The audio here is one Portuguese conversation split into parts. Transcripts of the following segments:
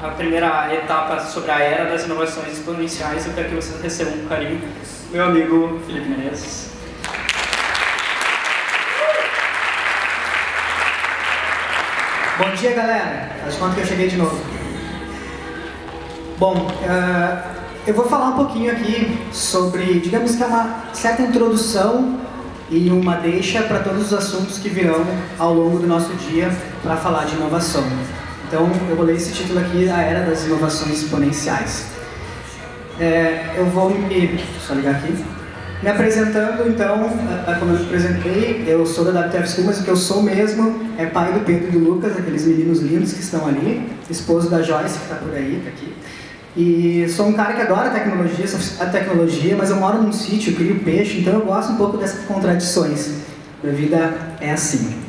a primeira etapa sobre a era das inovações exponenciais. Eu quero que vocês recebam com carinho meu amigo Felipe Menezes. Bom dia, galera. Faz de conta que eu cheguei de novo. Bom, eu vou falar um pouquinho aqui sobre, digamos que é uma certa introdução e uma deixa para todos os assuntos que virão ao longo do nosso dia para falar de inovação. Então, eu vou ler esse título aqui, A Era das Inovações Exponenciais. Eu vou só ligar aqui. Me apresentando, então, como eu me apresentei, eu sou da WTF School, mas o que eu sou mesmo é pai do Pedro e do Lucas, aqueles meninos lindos que estão ali, esposo da Joyce, que está por aí, tá aqui. E sou um cara que adora tecnologia, mas eu moro num sítio, crio peixe, então eu gosto um pouco dessas contradições. Minha vida é assim.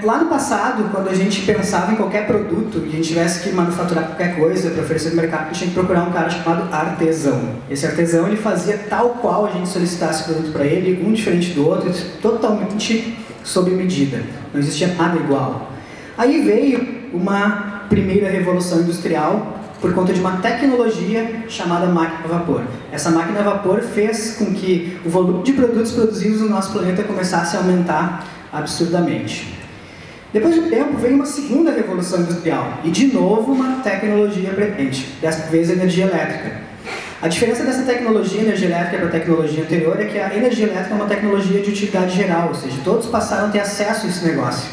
Lá no passado, quando a gente pensava em qualquer produto e a gente tivesse que manufaturar qualquer coisa para oferecer no mercado, a gente tinha que procurar um cara chamado artesão. Esse artesão, ele fazia tal qual a gente solicitasse o produto para ele, um diferente do outro, totalmente sob medida. Não existia nada igual. Aí veio uma primeira revolução industrial por conta de uma tecnologia chamada máquina a vapor. Essa máquina a vapor fez com que o volume de produtos produzidos no nosso planeta começasse a aumentar absurdamente. Depois de um tempo veio uma segunda revolução industrial e de novo uma tecnologia presente, dessa vez a energia elétrica. A diferença dessa tecnologia, energia elétrica, para a tecnologia anterior é que a energia elétrica é uma tecnologia de utilidade geral, ou seja, todos passaram a ter acesso a esse negócio.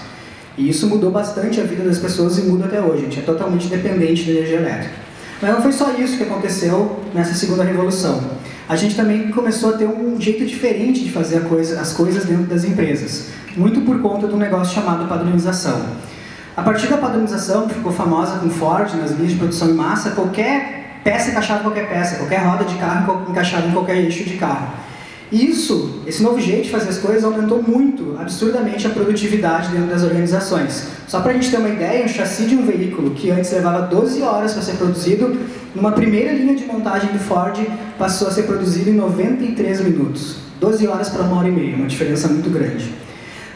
E isso mudou bastante a vida das pessoas e muda até hoje. A gente é totalmente dependente da energia elétrica. Mas não foi só isso que aconteceu nessa segunda revolução. A gente também começou a ter um jeito diferente de fazer as coisas dentro das empresas. Muito por conta de um negócio chamado padronização. A partir da padronização, que ficou famosa com Ford, nas linhas de produção em massa, qualquer peça encaixada em qualquer peça, qualquer roda de carro encaixada em qualquer eixo de carro. Isso, esse novo jeito de fazer as coisas aumentou muito, absurdamente, a produtividade dentro das organizações. Só para a gente ter uma ideia, um chassi de um veículo que antes levava 12 horas para ser produzido, numa primeira linha de montagem do Ford, passou a ser produzido em 93 minutos. 12 horas para 1h30, uma diferença muito grande.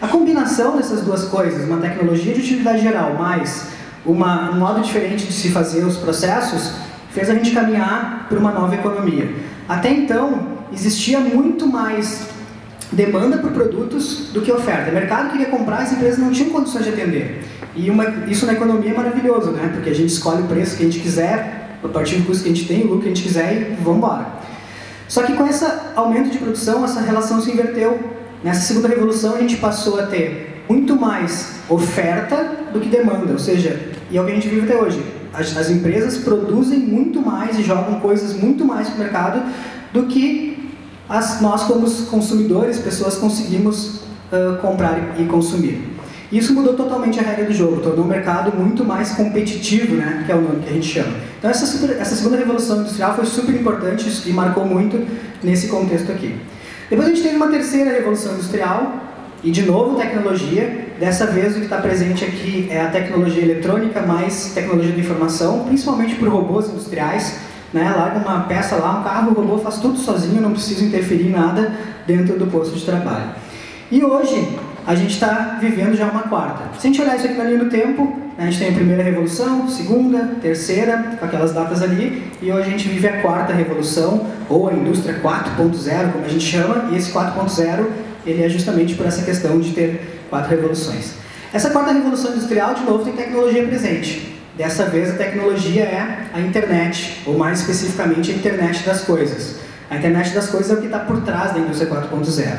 A combinação dessas duas coisas, uma tecnologia de utilidade geral, mais um modo diferente de se fazer os processos, fez a gente caminhar para uma nova economia. Até então, existia muito mais demanda por produtos do que oferta. O mercado queria comprar, as empresas não tinham condições de atender. E isso na economia é maravilhoso, né? Porque a gente escolhe o preço que a gente quiser, a partir do custo que a gente tem, o lucro que a gente quiser e vamos embora. Só que com esse aumento de produção, essa relação se inverteu. Nessa segunda revolução, a gente passou a ter muito mais oferta do que demanda, ou seja, e é o que a gente vive até hoje. As empresas produzem muito mais e jogam coisas muito mais para o mercado do que nós, como consumidores, pessoas, conseguimos comprar e consumir. Isso mudou totalmente a regra do jogo, tornou o mercado muito mais competitivo, né, que é o nome que a gente chama. Então essa segunda revolução industrial foi super importante e marcou muito nesse contexto aqui. Depois a gente teve uma terceira revolução industrial, e de novo tecnologia. Dessa vez o que está presente aqui é a tecnologia eletrônica mais tecnologia da informação, principalmente por robôs industriais. Larga uma peça lá, um carro, o robô faz tudo sozinho, não precisa interferir em nada dentro do posto de trabalho. E hoje a gente está vivendo já uma quarta. Se a gente olhar isso aqui na linha do tempo, a gente tem a primeira revolução, segunda, terceira, com aquelas datas ali, e hoje a gente vive a quarta revolução, ou a indústria 4.0, como a gente chama, e esse 4.0 ele é justamente por essa questão de ter 4 revoluções. Essa quarta revolução industrial, de novo, tem tecnologia presente. Dessa vez a tecnologia é a internet, ou mais especificamente a internet das coisas. A internet das coisas é o que está por trás da indústria 4.0.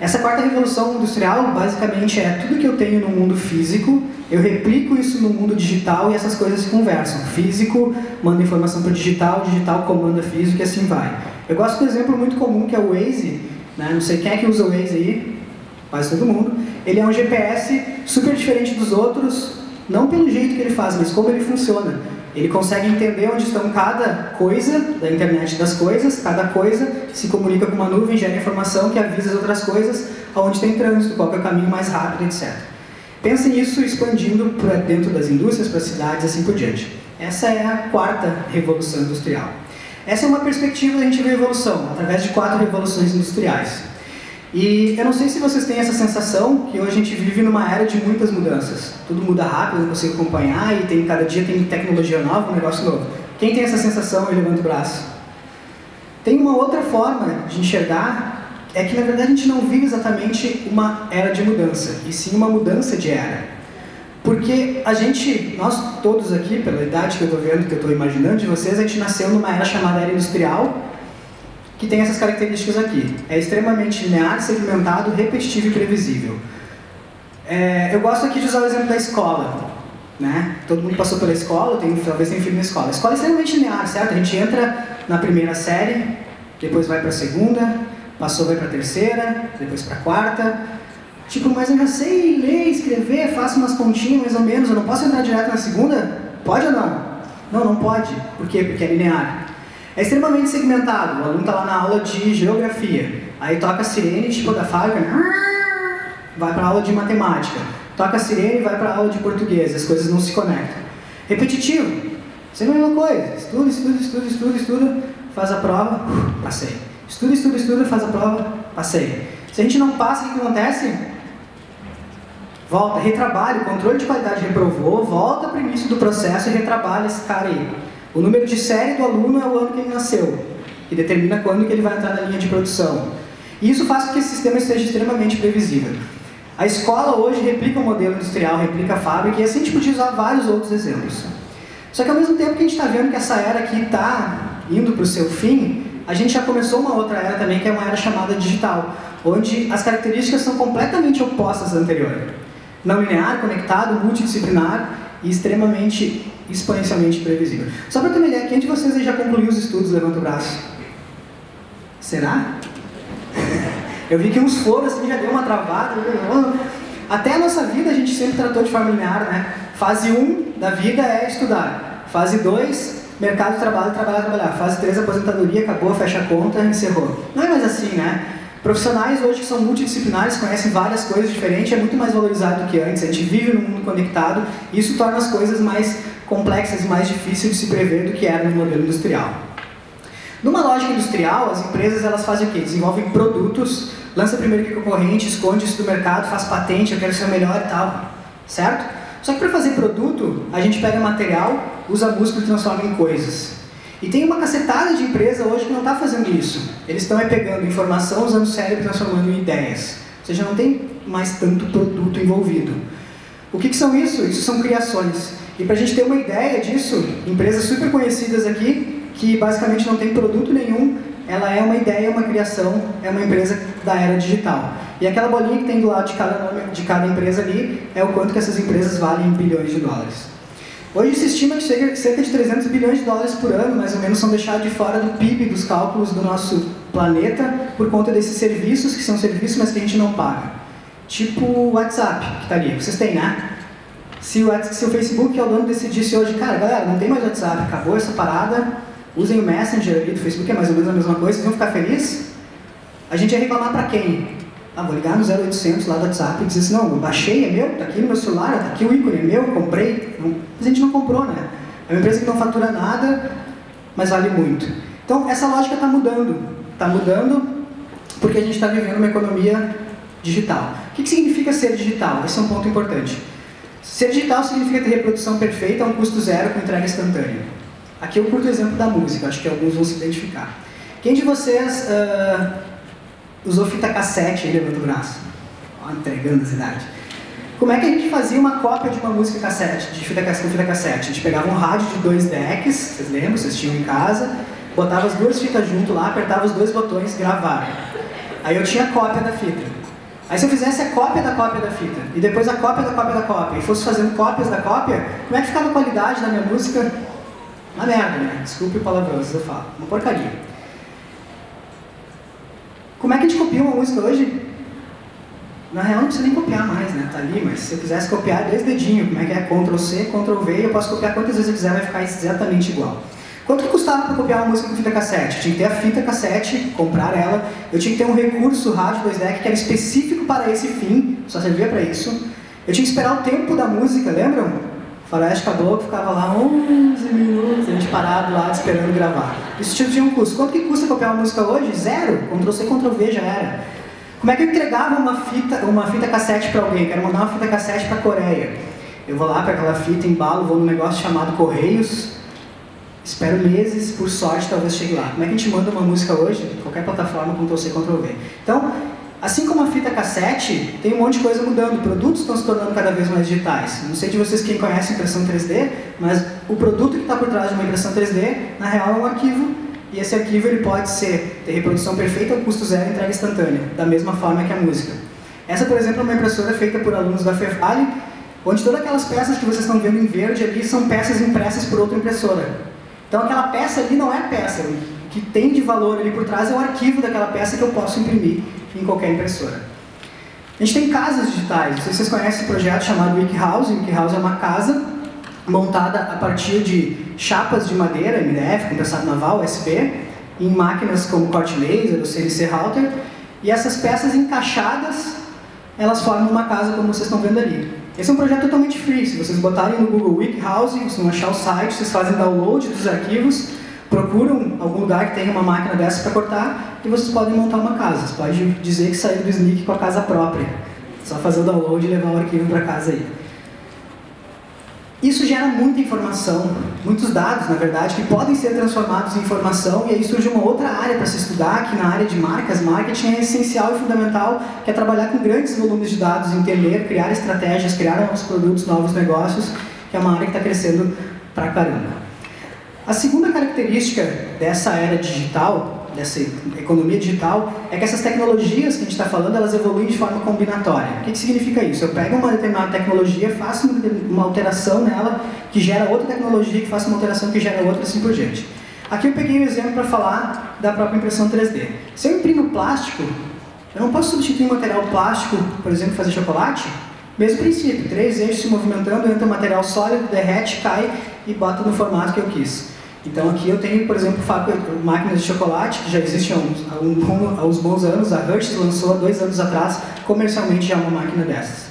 Essa quarta revolução industrial basicamente é tudo que eu tenho no mundo físico, eu replico isso no mundo digital e essas coisas se conversam. Físico manda informação para o digital, digital comanda físico e assim vai. Eu gosto de um exemplo muito comum que é o Waze, né? Não sei quem é que usa o Waze aí, quase todo mundo. Ele é um GPS super diferente dos outros, não pelo jeito que ele faz, mas como ele funciona. Ele consegue entender onde estão cada coisa da internet das coisas, cada coisa se comunica com uma nuvem, gera informação que avisa as outras coisas, aonde tem trânsito, qual é o caminho mais rápido, etc. Pense nisso expandindo para dentro das indústrias, para as cidades e assim por diante. Essa é a quarta revolução industrial. Essa é uma perspectiva da gente ver a evolução, através de 4 revoluções industriais. E eu não sei se vocês têm essa sensação que hoje a gente vive numa era de muitas mudanças. Tudo muda rápido, eu não consigo acompanhar e cada dia tem tecnologia nova, um negócio novo. Quem tem essa sensação, levanta o braço. Tem uma outra forma de enxergar, é que na verdade a gente não vive exatamente uma era de mudança, e sim uma mudança de era. Porque nós todos aqui, pela idade que eu estou vendo, que eu estou imaginando de vocês, a gente nasceu numa era chamada era industrial, que tem essas características aqui. É extremamente linear, segmentado, repetitivo e previsível. Eu gosto aqui de usar o exemplo da escola. Né? Todo mundo passou pela escola, talvez tenha filho na escola. A escola é extremamente linear, certo? A gente entra na primeira série, depois vai para a segunda, passou, vai para a terceira, depois para a quarta. Tipo, mas eu já sei ler, escrever, faço umas continhas mais ou menos, eu não posso entrar direto na segunda? Pode ou não? Não, não pode. Por quê? Porque é linear. É extremamente segmentado. O aluno está lá na aula de geografia. Aí toca a sirene, tipo da fábrica, vai para a aula de matemática. Toca a sirene e vai para a aula de português. As coisas não se conectam. Repetitivo. Sempre a mesma coisa. Estuda, estuda, estuda, estuda, estuda. Faz a prova, passei. Estuda, estuda, estuda, faz a prova, passei. Se a gente não passa, o que acontece? Volta, retrabalha. O controle de qualidade reprovou, volta para o início do processo e retrabalha esse cara aí. O número de série do aluno é o ano que ele nasceu, que determina quando que ele vai entrar na linha de produção. E isso faz com que esse sistema esteja extremamente previsível. A escola hoje replica o modelo industrial, replica a fábrica, e assim a gente podia usar vários outros exemplos. Só que ao mesmo tempo que a gente está vendo que essa era aqui está indo para o seu fim, a gente já começou uma outra era também, que é uma era chamada digital, onde as características são completamente opostas à anterior. Não linear, conectado, multidisciplinar e extremamente, exponencialmente previsível. Só para ter uma ideia, quem de vocês aí já concluiu os estudos? Levanta o braço. Será? Eu vi que uns foram assim, já deu uma travada. Até a nossa vida a gente sempre tratou de forma linear, né? Fase 1 da vida é estudar. Fase 2, mercado de trabalho, trabalhar, trabalhar. Fase 3, aposentadoria, acabou, fecha a conta, encerrou. Não é mais assim, né? Profissionais hoje que são multidisciplinares, conhecem várias coisas diferentes, é muito mais valorizado do que antes. A gente vive num mundo conectado e isso torna as coisas mais complexas e mais difíceis de se prever do que era no modelo industrial. Numa lógica industrial, as empresas elas fazem o quê? Desenvolvem produtos, lança primeiro que concorrente, esconde isso do mercado, faz patente, eu quero ser o melhor e tal, certo? Só que para fazer produto, a gente pega material, usa músculo e transforma em coisas. E tem uma cacetada de empresa hoje que não está fazendo isso. Eles estão pegando informação, usando o cérebro e transformando em ideias. Ou seja, não tem mais tanto produto envolvido. O que são isso? Isso são criações. E para a gente ter uma ideia disso, empresas super conhecidas aqui, que basicamente não tem produto nenhum, ela é uma ideia, uma criação, é uma empresa da era digital. E aquela bolinha que tem do lado de cada nome, de cada empresa ali, é o quanto que essas empresas valem em bilhões de dólares. Hoje se estima que cerca de 300 bilhões de dólares por ano, mais ou menos, são deixados de fora do PIB, dos cálculos do nosso planeta, por conta desses serviços, que são serviços, mas que a gente não paga. Tipo o WhatsApp, que está ali. Vocês têm, né? Se o Facebook, que é o dono, decidisse hoje, cara, galera, não tem mais WhatsApp, acabou essa parada, usem o Messenger ali do Facebook, é mais ou menos a mesma coisa, vocês vão ficar felizes? A gente ia reclamar para quem? Ah, vou ligar no 0800 lá do WhatsApp e dizer assim, não, eu baixei, é meu, tá aqui no meu celular, tá aqui o ícone, é meu, comprei. Não, mas a gente não comprou, né? É uma empresa que não fatura nada, mas vale muito. Então, essa lógica está mudando. Está mudando porque a gente está vivendo uma economia digital. O que significa ser digital? Esse é um ponto importante. Ser digital significa ter reprodução perfeita a um custo zero com entrega instantânea. Aqui eu curto o exemplo da música, acho que alguns vão se identificar. Quem de vocês usou fita cassete e levanta o braço? Ó, entregando as idades. Como é que a gente fazia uma cópia de uma música cassete, de fita cassete? A gente pegava um rádio de 2 decks, vocês lembram? Vocês tinham em casa, botava as duas fitas junto lá, apertava os 2 botões, gravar. Aí eu tinha a cópia da fita. Aí se eu fizesse a cópia da fita, e depois a cópia da cópia, e fosse fazendo cópias da cópia, como é que ficava a qualidade da minha música? Uma merda, né? Desculpe o palavrão, eu falo. Uma porcaria. Como é que a gente copia uma música hoje? Na real não precisa nem copiar mais, né? Tá ali, mas se eu quisesse copiar 2 dedinhos, como é que é? Ctrl+C, Ctrl+V, eu posso copiar quantas vezes eu quiser, vai ficar exatamente igual. Quanto que custava para copiar uma música com fita cassete? Eu tinha que ter a fita cassete, comprar ela, eu tinha que ter um recurso rádio 2DEC que era específico para esse fim, só servia para isso. Eu tinha que esperar o tempo da música, lembram? Faroeste Caboclo ficava lá 11 minutos, a gente parado lá esperando gravar. Isso tinha um custo. Quanto que custa copiar uma música hoje? 0. Ctrl+C, Ctrl+V já era. Como é que eu entregava uma fita cassete para alguém? Quero mandar uma fita cassete para a Coreia. Eu vou lá para aquela fita, embalo, vou num negócio chamado Correios, espero meses, por sorte talvez chegue lá. Como é que a gente manda uma música hoje? Qualquer plataforma, Ctrl+C, Ctrl+V. Então, assim como a fita cassete, tem um monte de coisa mudando. Produtos estão se tornando cada vez mais digitais. Não sei de vocês quem conhece impressão 3D, mas o produto que está por trás de uma impressão 3D, na real, é um arquivo. E esse arquivo ele pode ter reprodução perfeita, custo zero e entrega instantânea, da mesma forma que a música. Essa, por exemplo, é uma impressora feita por alunos da Fevale, onde todas aquelas peças que vocês estão vendo em verde ali são peças impressas por outra impressora. Então aquela peça ali não é peça, o que tem de valor ali por trás é o arquivo daquela peça que eu posso imprimir em qualquer impressora. A gente tem casas digitais, não sei se vocês conhecem esse projeto chamado WikiHouse. WikiHouse é uma casa montada a partir de chapas de madeira, MDF, compressado naval, USB, em máquinas como corte laser ou CNC router, e essas peças encaixadas, elas formam uma casa como vocês estão vendo ali. Esse é um projeto totalmente free. Se vocês botarem no Google WikiHouse, vocês vão achar o site, vocês fazem download dos arquivos, procuram algum lugar que tenha uma máquina dessa para cortar e vocês podem montar uma casa. Vocês podem dizer que saíram do SNCC com a casa própria. Só fazer o download e levar o arquivo para casa aí. Isso gera muita informação, muitos dados, na verdade, que podem ser transformados em informação, e aí surge uma outra área para se estudar, que na área de marcas, marketing é essencial e fundamental, que é trabalhar com grandes volumes de dados, entender, criar estratégias, criar novos produtos, novos negócios, que é uma área que está crescendo pra caramba. A segunda característica dessa era digital, dessa economia digital, é que essas tecnologias que a gente está falando, elas evoluem de forma combinatória. O que significa isso? Eu pego uma determinada tecnologia, faço uma alteração nela, que gera outra tecnologia, que faço uma alteração que gera outra, assim por diante. Aqui eu peguei um exemplo para falar da própria impressão 3D. Se eu imprimo plástico, eu não posso substituir um material plástico, por exemplo, fazer chocolate? Mesmo princípio, 3 eixos se movimentando, entra um material sólido, derrete, cai e bota no formato que eu quis. Então aqui eu tenho, por exemplo, máquinas de chocolate, que já existem há uns bons anos. A Hershey's lançou há 2 anos atrás, comercialmente já uma máquina dessas.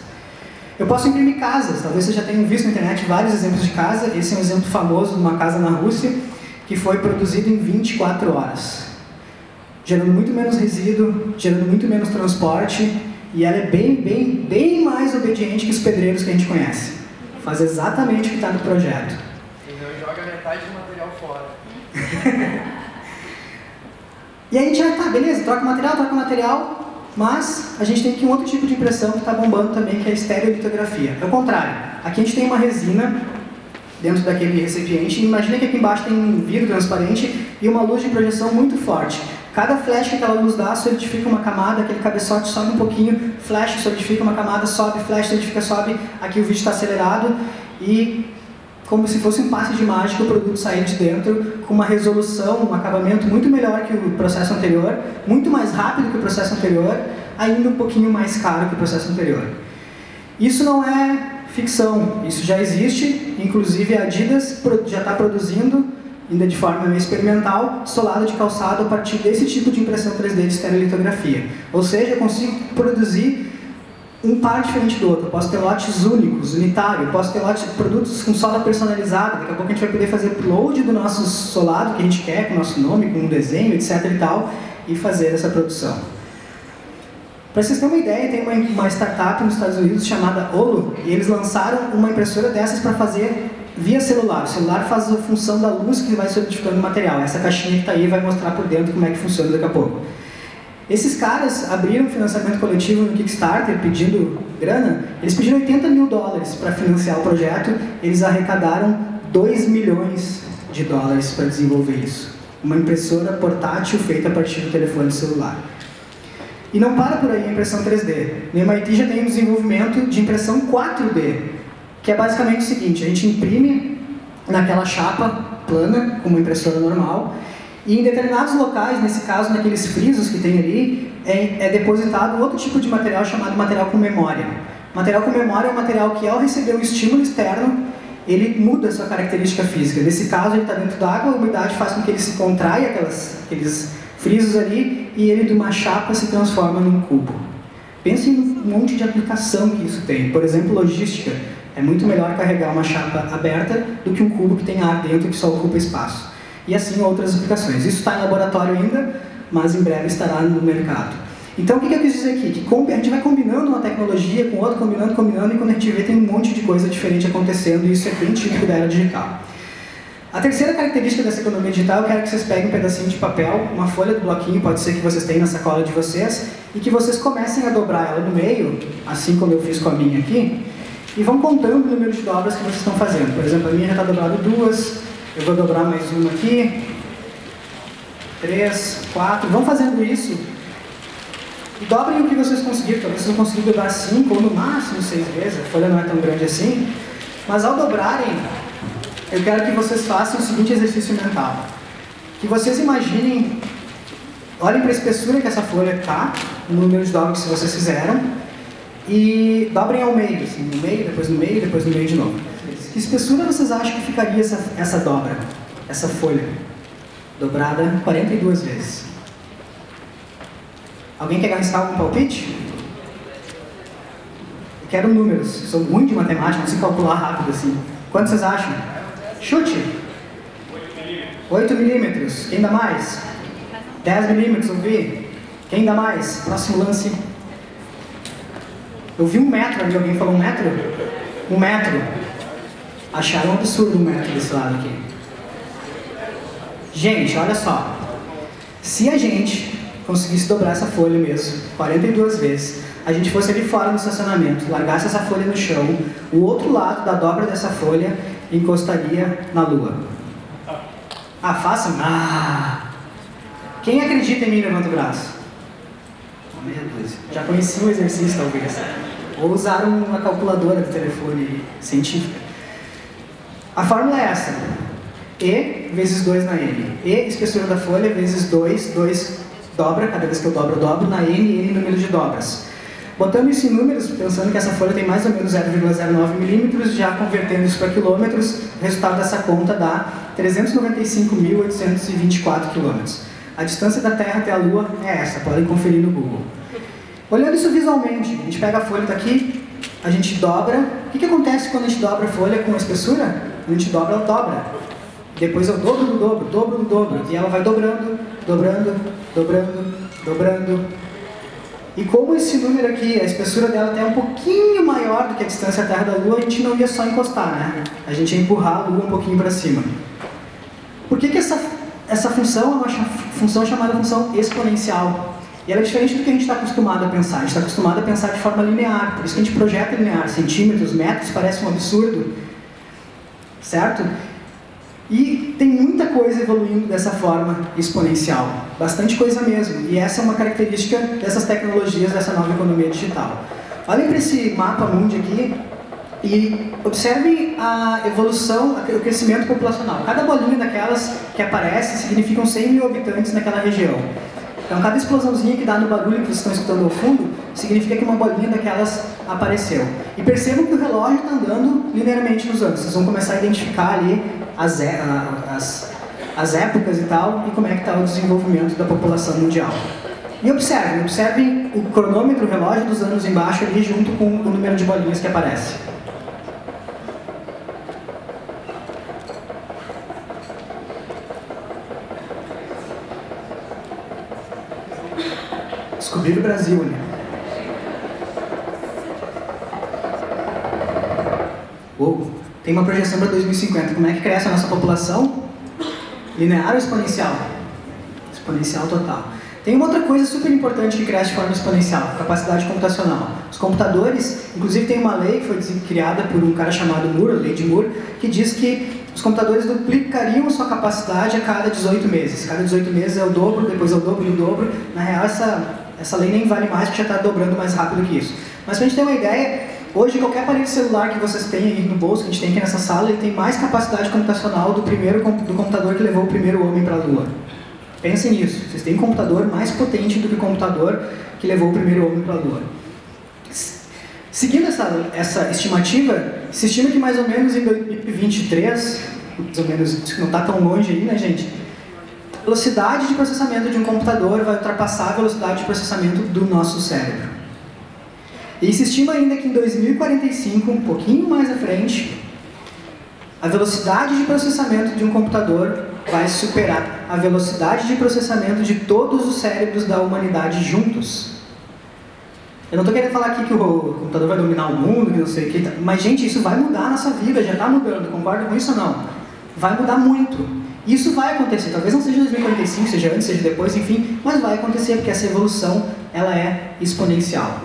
Eu posso imprimir casas, talvez vocês já tenham visto na internet vários exemplos de casa. Esse é um exemplo famoso de uma casa na Rússia, que foi produzido em 24 horas. Gerando muito menos resíduo, gerando muito menos transporte, e ela é bem mais obediente que os pedreiros que a gente conhece. Faz exatamente o que está no projeto. Joga metade do material fora. E aí a gente já tá, beleza, troca material, mas a gente tem aqui um outro tipo de impressão que está bombando também, que é a estereolitografia. É o contrário. Aqui a gente tem uma resina dentro daquele recipiente, e imagina que aqui embaixo tem um vidro transparente e uma luz de projeção muito forte. Cada flash que aquela luz dá solidifica uma camada, aquele cabeçote sobe um pouquinho, flash solidifica uma camada, sobe, flash solidifica, sobe, aqui o vídeo está acelerado e como se fosse um passe de mágica, o produto sair de dentro com uma resolução, um acabamento muito melhor que o processo anterior, muito mais rápido que o processo anterior, ainda um pouquinho mais caro que o processo anterior. Isso não é ficção, isso já existe, inclusive a Adidas já está produzindo, ainda de forma experimental, solado de calçado a partir desse tipo de impressão 3D de estereolitografia. Ou seja, eu consigo produzir um par diferente do outro. Eu posso ter lotes únicos, unitário, posso ter lotes de produtos com sola personalizada. Daqui a pouco a gente vai poder fazer upload do nosso solado que a gente quer, com o nosso nome, com um desenho, etc. e tal, e fazer essa produção. Para vocês terem uma ideia, tem uma startup nos Estados Unidos chamada Olo, e eles lançaram uma impressora dessas para fazer via celular. O celular faz a função da luz que vai solidificando o material. Essa caixinha que está aí vai mostrar por dentro como é que funciona daqui a pouco. Esses caras abriram financiamento coletivo no Kickstarter pedindo grana. Eles pediram $80 mil para financiar o projeto. Eles arrecadaram $2 milhões para desenvolver isso. Uma impressora portátil feita a partir do telefone celular. E não para por aí a impressão 3D. No MIT já tem um desenvolvimento de impressão 4D, que é basicamente o seguinte: a gente imprime naquela chapa plana, com uma impressora normal, e em determinados locais, nesse caso, naqueles frisos que tem ali, é depositado outro tipo de material chamado material com memória. Material com memória é um material que, ao receber um estímulo externo, ele muda a sua característica física. Nesse caso, ele está dentro d'água, a umidade faz com que ele se contraia, aqueles frisos ali, e ele de uma chapa se transforma num cubo. Pensem num monte de aplicação que isso tem. Por exemplo, logística. É muito melhor carregar uma chapa aberta do que um cubo que tem ar dentro que só ocupa espaço. E assim outras aplicações. Isso está em laboratório ainda, mas em breve estará no mercado. Então, o que eu quis dizer aqui? Que a gente vai combinando uma tecnologia com outra, combinando, e quando a gente vê, tem um monte de coisa diferente acontecendo, e isso é bem típico da era digital. A terceira característica dessa economia digital, eu quero que vocês peguem um pedacinho de papel, uma folha do bloquinho, pode ser que vocês tenham na sacola de vocês, e que vocês comecem a dobrar ela no meio, assim como eu fiz com a minha aqui, e vão contando o número de dobras que vocês estão fazendo. Por exemplo, a minha já está dobrada 2, eu vou dobrar mais uma aqui, 3, 4, vão fazendo isso. E dobrem o que vocês conseguirem, talvez vocês vão conseguir dobrar 5 ou no máximo 6 vezes, a folha não é tão grande assim, mas ao dobrarem, eu quero que vocês façam o seguinte exercício mental. Que vocês imaginem, olhem para a espessura que essa folha está, no número de dobras que vocês fizeram, e dobrem ao meio, assim, no meio, depois no meio, depois no meio de novo. Que espessura vocês acham que ficaria essa dobra, essa folha? Dobrada 42 vezes. Alguém quer arriscar algum palpite? Eu quero números, sou ruim de matemática, não sei calcular rápido assim. Quanto vocês acham? Chute! 8 milímetros. Quem dá mais? 10 milímetros, ouvi? Quem dá mais? Próximo lance. Eu vi 1 metro ali, alguém falou 1 metro? 1 metro. Acharam um absurdo 1 metro desse lado aqui. Gente, olha só. Se a gente conseguisse dobrar essa folha mesmo, 42 vezes, a gente fosse ali fora no estacionamento, largasse essa folha no chão, o outro lado da dobra dessa folha encostaria na lua. Ah, façam? Ah! Quem acredita em mim, levanta o braço. Meia dúzia. Já conheci o exercício, talvez. Ou usaram uma calculadora de telefone científica. A fórmula é essa. E vezes 2 na N. E, espessura da folha, vezes 2, 2 dobra, cada vez que eu dobro na N, N número de dobras. Botando isso em números, pensando que essa folha tem mais ou menos 0,09 milímetros, já convertendo isso para quilômetros, o resultado dessa conta dá 395.824 quilômetros. A distância da Terra até a Lua é essa, podem conferir no Google. Olhando isso visualmente, a gente pega a folha daqui, a gente dobra. O que acontece quando a gente dobra a folha com a espessura? Quando a gente dobra, ela dobra. Depois eu dobro do dobro, dobro do dobro. E ela vai dobrando, dobrando, dobrando, dobrando. E como esse número aqui, a espessura dela é um pouquinho maior do que a distância Terra da Lua, a gente não ia só encostar, né? A gente ia empurrar a Lua um pouquinho para cima. Por que essa função é uma função chamada função exponencial? E ela é diferente do que a gente está acostumado a pensar. A gente está acostumado a pensar de forma linear, por isso que a gente projeta linear. Centímetros, metros, parece um absurdo, certo? E tem muita coisa evoluindo dessa forma exponencial, bastante coisa mesmo. E essa é uma característica dessas tecnologias, dessa nova economia digital. Olhem para esse mapa mundi aqui e observem a evolução, o crescimento populacional. Cada bolinha daquelas que aparece significam 100 mil habitantes naquela região. Então, cada explosãozinha que dá no barulho que vocês estão escutando ao fundo, significa que uma bolinha daquelas apareceu. E percebam que o relógio está andando linearmente nos anos. Vocês vão começar a identificar ali as épocas e tal, e como é que está o desenvolvimento da população mundial. E observem o cronômetro, o relógio dos anos embaixo ali, junto com o número de bolinhas que aparece. Descobrir o Brasil, né? Uou, tem uma projeção para 2050. Como é que cresce a nossa população? Linear ou exponencial? Exponencial total. Tem uma outra coisa super importante que cresce de forma exponencial, capacidade computacional. Os computadores, inclusive tem uma lei que foi criada por um cara chamado Moore, a lei de Moore, que diz que os computadores duplicariam a sua capacidade a cada 18 meses. Cada 18 meses é o dobro, depois é o dobro e o dobro. Na real, essa lei nem vale mais, porque já está dobrando mais rápido que isso. Mas para a gente ter uma ideia, hoje qualquer aparelho celular que vocês têm aí no bolso, que a gente tem aqui nessa sala, ele tem mais capacidade computacional do computador que levou o primeiro homem para a Lua. Pensem nisso, vocês têm um computador mais potente do que o computador que levou o primeiro homem para a Lua. Seguindo essa estimativa, se estima que mais ou menos em 2023, mais ou menos, não está tão longe aí, né, gente? A velocidade de processamento de um computador vai ultrapassar a velocidade de processamento do nosso cérebro. E se estima ainda que em 2045, um pouquinho mais à frente, a velocidade de processamento de um computador vai superar a velocidade de processamento de todos os cérebros da humanidade juntos. Eu não estou querendo falar aqui que o computador vai dominar o mundo, que não sei o que, mas, gente, isso vai mudar a nossa vida, já está mudando, concorda com isso ou não? Vai mudar muito. Isso vai acontecer, talvez não seja em 2045, seja antes, seja depois, enfim, mas vai acontecer, porque essa evolução, ela é exponencial.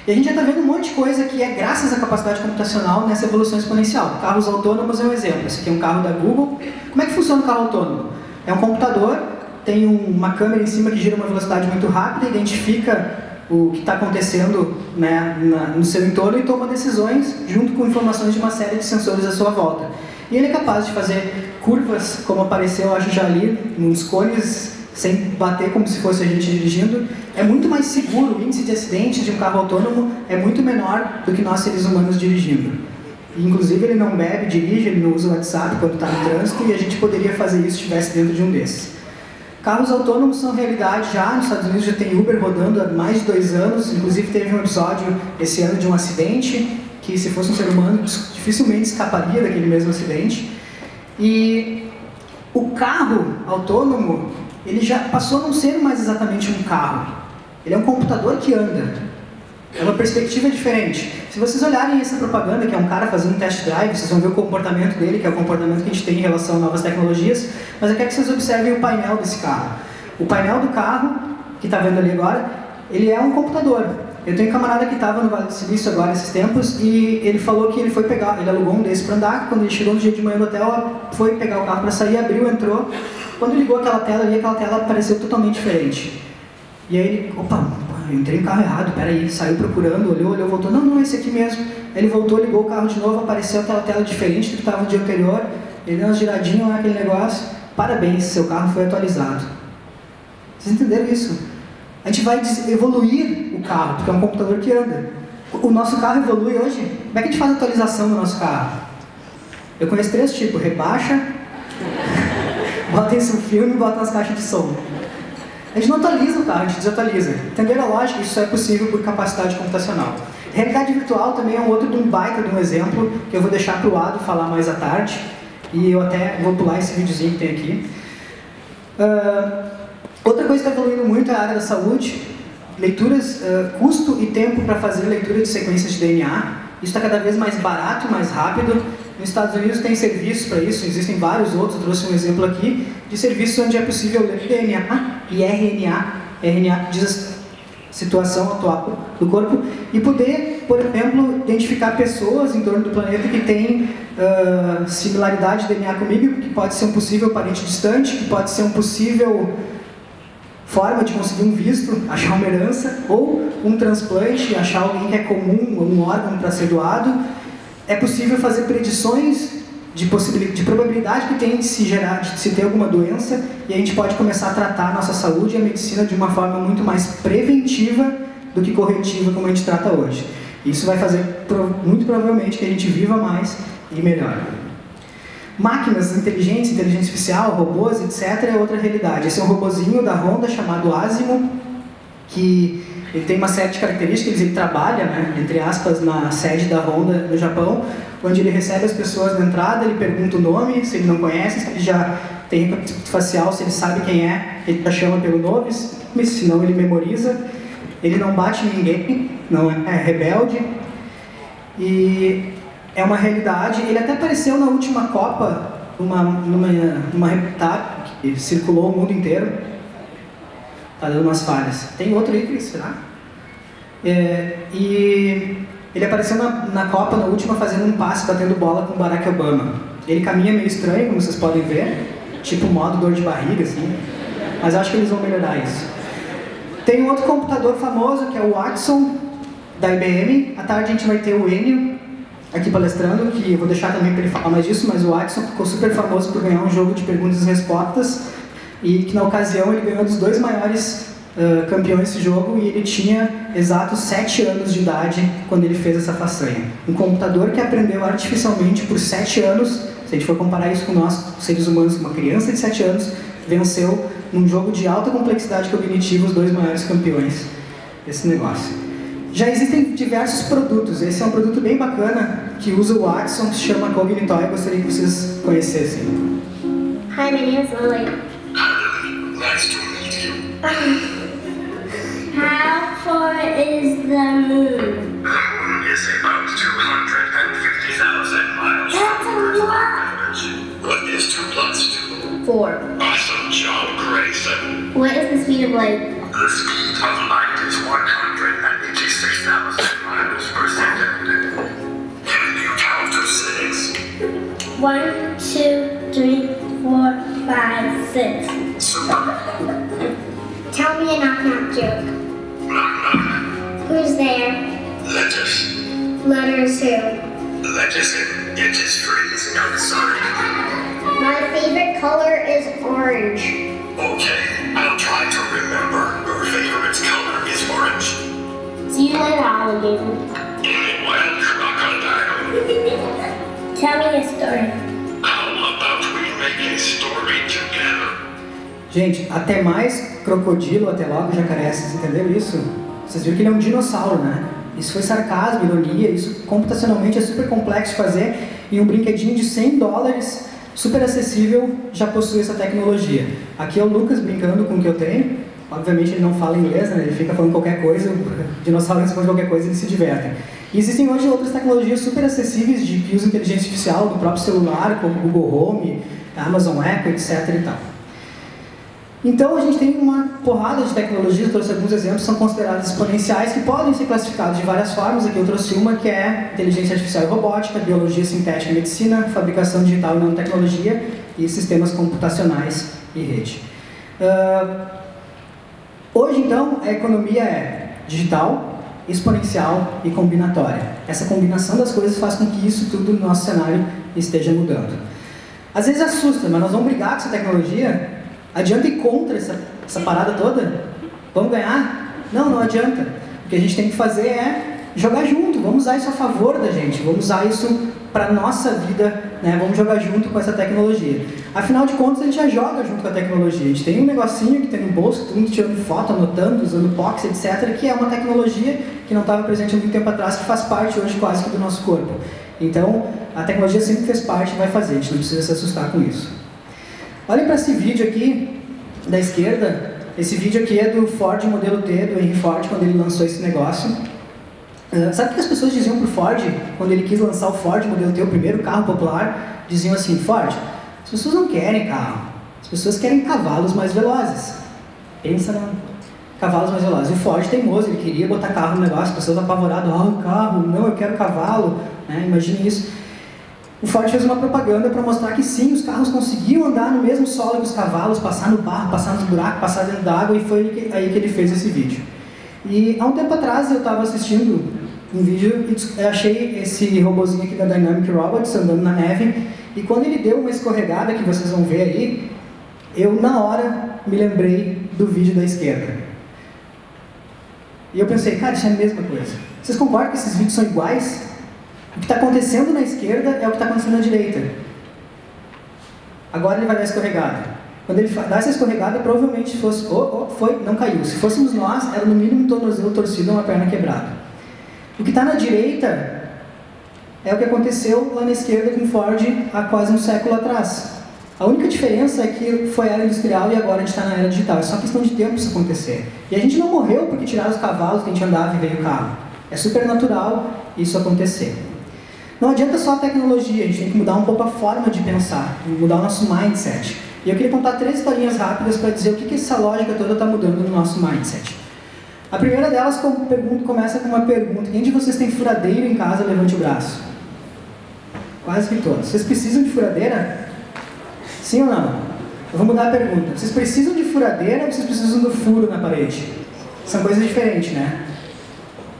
E a gente já está vendo um monte de coisa que é graças à capacidade computacional nessa evolução exponencial. Carros autônomos é um exemplo. Esse aqui é um carro da Google. Como é que funciona o carro autônomo? É um computador, tem uma câmera em cima que gira uma velocidade muito rápida, identifica o que está acontecendo, né, no seu entorno e toma decisões junto com informações de uma série de sensores à sua volta. E ele é capaz de fazer curvas, como apareceu, acho já ali, nos cones, sem bater como se fosse a gente dirigindo. É muito mais seguro, o índice de acidentes de um carro autônomo é muito menor do que nós seres humanos dirigindo. E, inclusive ele não bebe, dirige, ele não usa o WhatsApp quando está no trânsito, e a gente poderia fazer isso se estivesse dentro de um desses. Carros autônomos são realidade já, nos Estados Unidos já tem Uber rodando há mais de 2 anos, inclusive teve um episódio esse ano de um acidente, que se fosse um ser humano dificilmente escaparia daquele mesmo acidente. E o carro autônomo, ele já passou a não ser mais exatamente um carro. Ele é um computador que anda. É uma perspectiva diferente. Se vocês olharem essa propaganda, que é um cara fazendo um test drive, vocês vão ver o comportamento dele, que é o comportamento que a gente tem em relação a novas tecnologias, mas eu quero que vocês observem o painel desse carro. O painel do carro, que está vendo ali agora, ele é um computador. Eu tenho um camarada que estava no Vale do Silício agora esses tempos e ele falou que ele foi pegar, ele alugou um desses para andar, quando ele chegou no dia de manhã do hotel, foi pegar o carro para sair, abriu, entrou. Quando ligou aquela tela ali, aquela tela pareceu totalmente diferente. E aí ele, opa, eu entrei no carro errado, peraí, saiu procurando, olhou, voltou, não, esse aqui mesmo. Aí ele voltou, ligou o carro de novo, apareceu aquela tela diferente do que estava no dia anterior, ele deu umas giradinhas lá, aquele negócio, parabéns, seu carro foi atualizado. Vocês entenderam isso? A gente vai evoluir o carro, porque é um computador que anda. O nosso carro evolui hoje. Como é que a gente faz a atualização do nosso carro? Eu conheço 3 tipos, rebaixa, bota em um filme e bota nas caixas de som. A gente não atualiza o carro, a gente desatualiza. Entenderam a lógica? Isso é possível por capacidade computacional. Realidade virtual também é um outro de um baita de um exemplo, que eu vou deixar para o lado falar mais à tarde. E eu até vou pular esse videozinho que tem aqui. Outra coisa que está evoluindo muito é a área da saúde. Leituras, custo e tempo para fazer leitura de sequências de DNA. Isso está cada vez mais barato, mais rápido. Nos Estados Unidos tem serviços para isso, existem vários outros, eu trouxe um exemplo aqui, de serviços onde é possível ler DNA e RNA. RNA diz a situação atual do corpo, e poder, por exemplo, identificar pessoas em torno do planeta que têm similaridade de DNA comigo, que pode ser um possível parente distante, que pode ser um possível forma de conseguir um visto, achar uma herança, ou um transplante, achar alguém que é comum, um órgão para ser doado. É possível fazer predições de probabilidade que tem de se ter alguma doença, e a gente pode começar a tratar a nossa saúde e a medicina de uma forma muito mais preventiva do que corretiva, como a gente trata hoje. Isso vai fazer, muito provavelmente, que a gente viva mais e melhor. Máquinas inteligentes, inteligência artificial, robôs, etc. é outra realidade. Esse é um robozinho da Honda chamado Asimo, que ele tem uma série de características, ele trabalha, né, entre aspas, na sede da Honda no Japão, onde ele recebe as pessoas na entrada, ele pergunta o nome, se ele não conhece, se ele já tem reconhecimento facial, se ele sabe quem é, ele já chama pelo nome, se não ele memoriza, ele não bate em ninguém, não é rebelde, e é uma realidade. Ele até apareceu na última Copa, numa reportagem que circulou o mundo inteiro. Está dando umas falhas. Tem outro aí, Cris, será? E ele apareceu na Copa, na última, fazendo um passe, batendo bola com o Barack Obama. Ele caminha meio estranho, como vocês podem ver, tipo modo dor de barriga, assim. Mas acho que eles vão melhorar isso. Tem um outro computador famoso, que é o Watson, da IBM. À tarde a gente vai ter o Enio aqui palestrando, que eu vou deixar também para ele falar mais disso, mas o Watson ficou super famoso por ganhar um jogo de perguntas e respostas, e que na ocasião ele ganhou dos 2 maiores campeões desse jogo, e ele tinha exatos 7 anos de idade quando ele fez essa façanha. Um computador que aprendeu artificialmente por 7 anos, se a gente for comparar isso com nós, seres humanos, uma criança de 7 anos, venceu num jogo de alta complexidade cognitiva os 2 maiores campeões desse negócio. Já existem diversos produtos. Esse é um produto bem bacana que usa o Watson, que se chama Cognitoy. Eu gostaria que vocês conhecessem. Hi, my name is Lily. Hi, Lily. Nice to meet you. How far is the moon? The moon is about 250,000 miles. That's a lot. What is 2 plus 2? 4. Awesome job, Grayson. What is the speed of light? The speed of light is 186,000 miles per second. Can you count to 6? 1, 2, 3, 4, 5, 6. Super. Tell me a knock-knock joke. Knock knock. Who's there? Lettuce. Letters who? Lettuce and it is freezing outside. My favorite color is orange. Okay, I'll try to remember. Your favorite color is orange. See you later, alligator. Well, crocodile. Tell me a story. How about we make a story together? Gente, até mais crocodilo, até logo, jacaré, vocês entenderam isso? Vocês viram que ele é um dinossauro, né? Isso foi sarcasmo, ironia, isso computacionalmente é super complexo de fazer e um brinquedinho de $100, super acessível, já possui essa tecnologia. Aqui é o Lucas brincando com o que eu tenho, obviamente ele não fala inglês, né? Ele fica falando qualquer coisa, o dinossauro responde qualquer coisa e eles se divertem. E existem hoje outras tecnologias super acessíveis que usam inteligência artificial no próprio celular, como o Google Home, a Amazon Echo, etc. e tal. Então a gente tem uma porrada de tecnologias, trouxe alguns exemplos, são consideradas exponenciais, que podem ser classificadas de várias formas. Aqui eu trouxe uma que é inteligência artificial e robótica, biologia sintética e medicina, fabricação digital e nanotecnologia e sistemas computacionais e rede. Hoje então a economia é digital, exponencial e combinatória. Essa combinação das coisas faz com que isso tudo no nosso cenário esteja mudando. Às vezes assusta, mas nós vamos brigar com essa tecnologia? Adianta ir contra essa parada toda? Vamos ganhar? Não, não adianta. O que a gente tem que fazer é jogar junto, vamos usar isso a favor da gente, vamos usar isso para a nossa vida, né? Vamos jogar junto com essa tecnologia. Afinal de contas, a gente já joga junto com a tecnologia. A gente tem um negocinho que tem no bolso, todo mundo tirando foto, anotando, usando Pox, etc., que é uma tecnologia que não estava presente há muito tempo atrás, que faz parte hoje quase que do nosso corpo. Então, a tecnologia sempre fez parte e vai fazer, a gente não precisa se assustar com isso. Olhem para esse vídeo aqui, da esquerda. Esse vídeo aqui é do Ford Modelo T, do Henry Ford, quando ele lançou esse negócio. Sabe o que as pessoas diziam para o Ford, quando ele quis lançar o Ford Modelo T, o primeiro carro popular? Diziam assim: Ford, as pessoas não querem carro, as pessoas querem cavalos mais velozes. Pensa no cavalos mais velozes. E o Ford, teimoso, ele queria botar carro no negócio, as pessoas apavoradas: carro, não, eu quero cavalo, né? Imagine isso. O Ford fez uma propaganda para mostrar que sim, os carros conseguiam andar no mesmo solo que os cavalos, passar no barro, passar nos buracos, passar dentro d'água, e foi aí que ele fez esse vídeo. E há um tempo atrás eu estava assistindo um vídeo e achei esse robozinho aqui da Dynamic Robots andando na neve, e quando ele deu uma escorregada, que vocês vão ver aí, eu na hora me lembrei do vídeo da esquerda. E eu pensei, cara, isso é a mesma coisa. Vocês concordam que esses vídeos são iguais? O que está acontecendo na esquerda é o que está acontecendo na direita. Agora ele vai dar escorregada. Quando ele dá essa escorregada, provavelmente fosse... não caiu. Se fôssemos nós, era no mínimo um tornozelo torcido ou uma perna quebrada. O que está na direita é o que aconteceu lá na esquerda com Ford há quase um século atrás. A única diferença é que foi a era industrial e agora a gente está na era digital. É só questão de tempo isso acontecer. E a gente não morreu porque tiraram os cavalos que a gente andava e veio o carro. É super natural isso acontecer. Não adianta só a tecnologia, a gente tem que mudar um pouco a forma de pensar, mudar o nosso mindset. E eu queria contar 3 historinhas rápidas para dizer o que essa lógica toda está mudando no nosso mindset. A primeira delas começa com uma pergunta: quem de vocês tem furadeira em casa? Levante o braço. Quase que todos. Vocês precisam de furadeira? Sim ou não? Eu vou mudar a pergunta. Vocês precisam de furadeira ou vocês precisam do furo na parede? São coisas diferentes, né?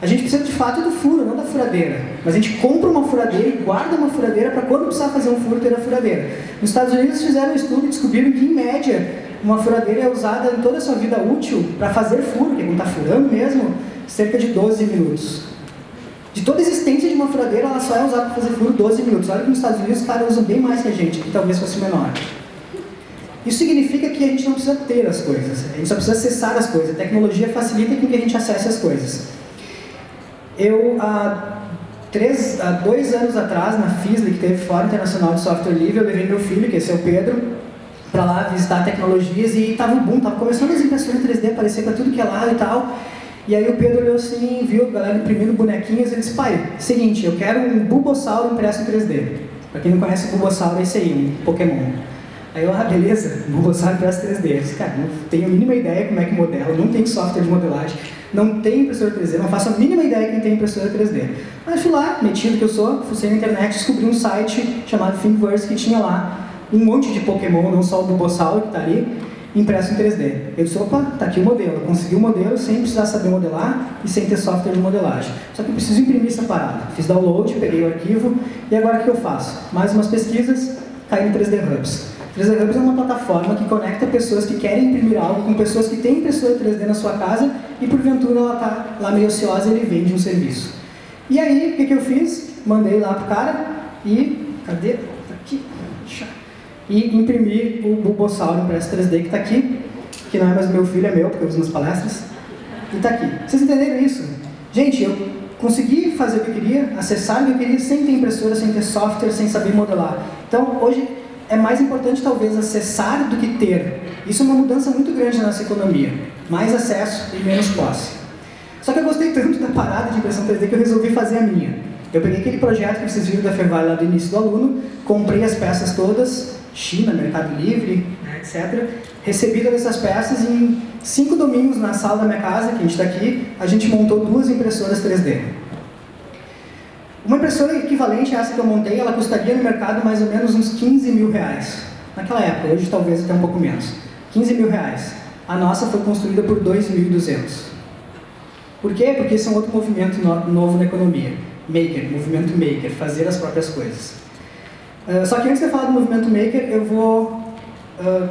A gente precisa de fato do furo, não da furadeira. Mas a gente compra uma furadeira e guarda uma furadeira para quando precisar fazer um furo ter a furadeira. Nos Estados Unidos fizeram um estudo e descobriram que, em média, uma furadeira é usada em toda a sua vida útil para fazer furo, que é quando está furando mesmo, cerca de 12 minutos. De toda a existência de uma furadeira, ela só é usada para fazer furo 12 minutos. Olha que nos Estados Unidos os caras usam bem mais que a gente, que talvez fosse menor. Isso significa que a gente não precisa ter as coisas, a gente só precisa acessar as coisas. A tecnologia facilita com que a gente acesse as coisas. Eu, há 2 anos atrás, na FISLI, que teve Fórum Internacional de Software Livre, eu levei meu filho, que esse é o Pedro, para lá visitar tecnologias, e estava um boom, estava começando as impressões 3D aparecer para tudo que é lado e tal. E aí o Pedro olhou assim, viu a galera imprimindo bonequinhos e ele disse, pai, seguinte, eu quero um Bulbasaur impresso em 3D. Pra quem não conhece o Bulbasaur, é esse aí, um Pokémon. Aí eu, beleza, Bulbasaur impresso em 3D. Eu disse, cara, não tenho a mínima ideia como é que modela, não tem software de modelagem, não tem impressora 3D, não faço a mínima ideia quem tem impressora 3D. Mas fui lá, metido que eu sou, fui na internet, descobri um site chamado Thingiverse que tinha lá um monte de Pokémon, não só o Bulbasaur que está ali, impresso em 3D. Eu disse, opa, tá aqui o modelo. Eu consegui o modelo sem precisar saber modelar e sem ter software de modelagem. Só que eu preciso imprimir essa parada. Fiz download, peguei o arquivo e agora o que eu faço? Mais umas pesquisas, caí no 3D Hubs. 3D Hubs é uma plataforma que conecta pessoas que querem imprimir algo com pessoas que têm impressora 3D na sua casa e porventura ela está lá meio ociosa e ele vende um serviço. E aí, o que eu fiz? Mandei lá pro cara e... cadê? Tá aqui. E imprimi o Bulbasaur impresso 3D que está aqui, que não é mais meu filho, é meu, porque eu uso nas palestras, e está aqui. Vocês entenderam isso? Gente, eu consegui fazer o que eu queria, acessar o que eu queria, sem ter impressora, sem ter software, sem saber modelar. Então, hoje, é mais importante talvez acessar do que ter. Isso é uma mudança muito grande na nossa economia. Mais acesso e menos posse. Só que eu gostei tanto da parada de impressão 3D que eu resolvi fazer a minha. Eu peguei aquele projeto que vocês viram da Fevale lá do início do aluno, comprei as peças todas, China, Mercado Livre, etc. Recebi todas essas peças e em 5 domingos na sala da minha casa, que a gente está aqui, a gente montou 2 impressoras 3D. Uma impressora equivalente a essa que eu montei, ela custaria no mercado mais ou menos uns 15 mil reais. Naquela época, hoje talvez até um pouco menos. 15 mil reais. A nossa foi construída por 2.200. Por quê? Porque esse é um outro movimento novo na economia. Maker, movimento maker, fazer as próprias coisas. Só que antes de eu falar do movimento maker, eu vou